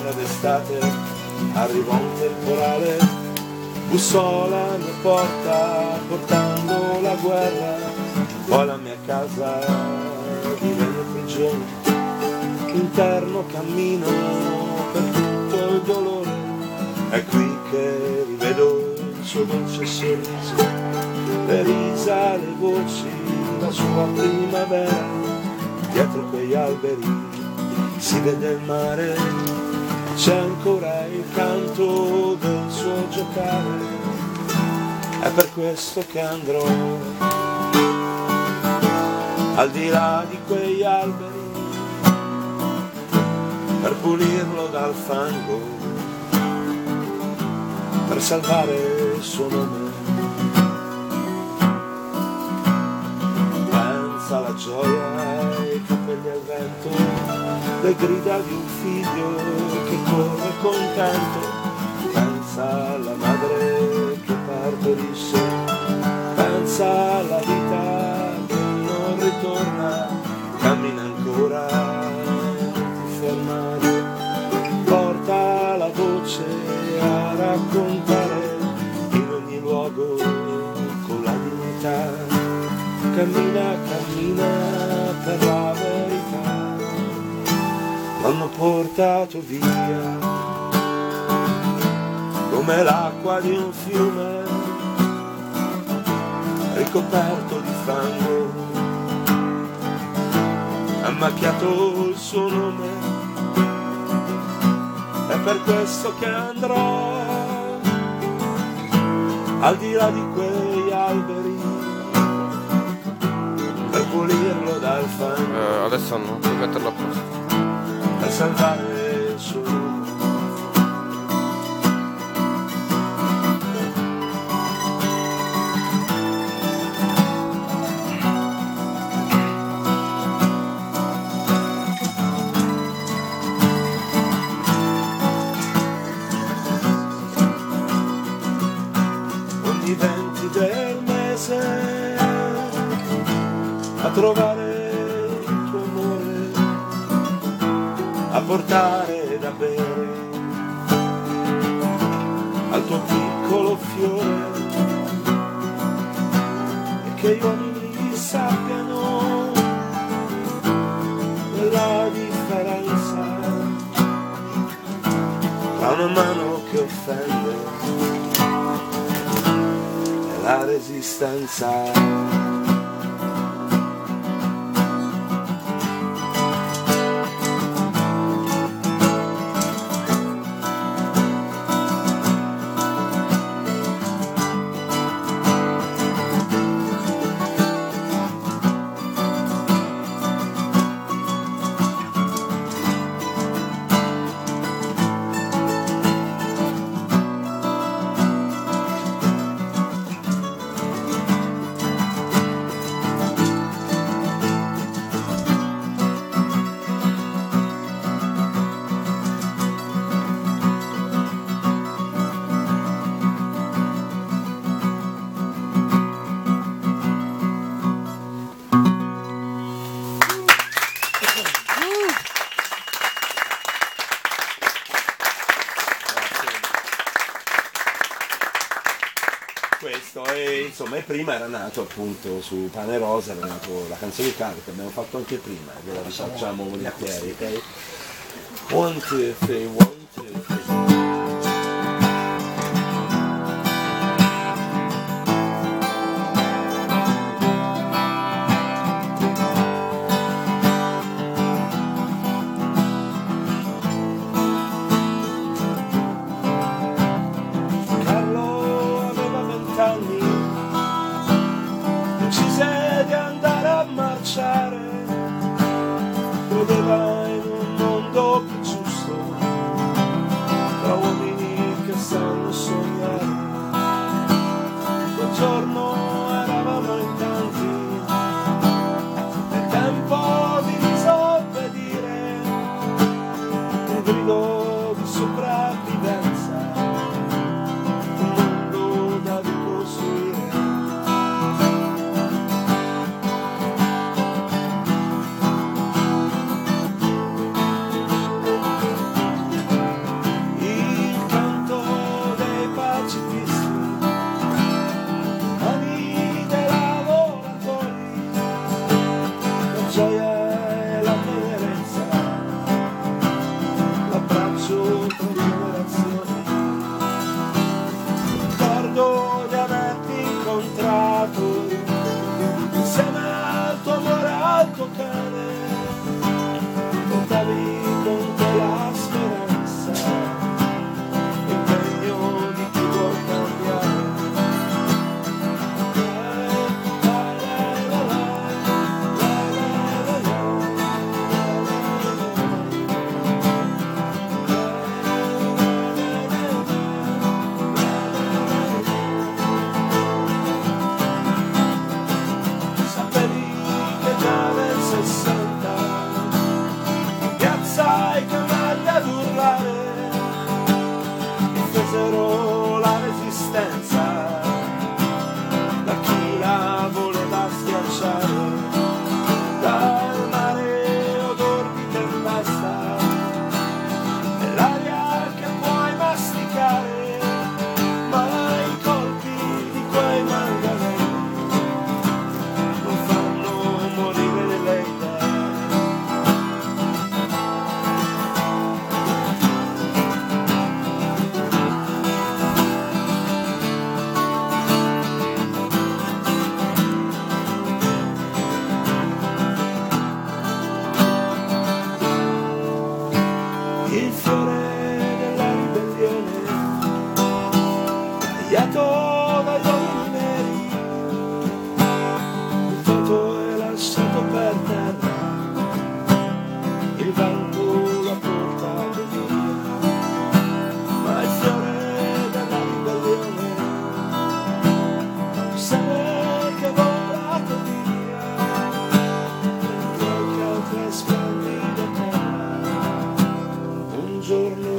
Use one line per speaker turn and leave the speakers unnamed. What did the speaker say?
era d'estate, arrivò un temporale, bussò alla mia porta portando la guerra, poi la mia casa divenne prigione, interno cammino per tutto il dolore, è qui che rivedo il suo dolce sorriso, le risa, le voci, la sua primavera, dietro quegli alberi si vede il mare, c'è ancora il canto del suo giocare, è per questo che andrò al di là di quegli alberi per pulirlo dal fango, per salvare il suo nome. Pensa alla gioia, ai capelli al vento, le grida di un figlio che corre contento, pensa alla madre che partorisce, pensa alla vita che non ritorna, cammina ancora, non ti fermare, porta la voce a raccontare in ogni luogo con la dignità, cammina, cammina per la verità. L'hanno portato via come l'acqua di un fiume ricoperto di fango, ha macchiato il suo nome, è per questo che andrò al di là di quegli alberi per pulirlo dal fango.
Adesso no, devo metterlo a posto.
Per salvare il suo nome. Ogni 20 del mese a trovare a portare da bere al tuo piccolo fiore, e che gli uomini sappiano la differenza tra una mano che offende e la resistenza. Questo e insomma, e prima era nato appunto su Pane Rosa, era nato la canzone di Carlo che abbiamo fatto anche prima, e ve la rifacciamo volentieri, ok? 1, 2, 3, 1, 2, 3. Decise di andare a marciare, credeva in un mondo più giusto, tra uomini che sanno sognare. Quel giorno eravamo in tanti, nel tempo di disobbedire, un grido di sopravvivenza, un mondo da ricostruire. il fiore della ribellione, tagliato dagli uomini neri, buttato e lasciato per terra, il vento l'ha portato via, ma il fiore della ribellione, seme che è volato via, in qualche altra splendida terra, un giorno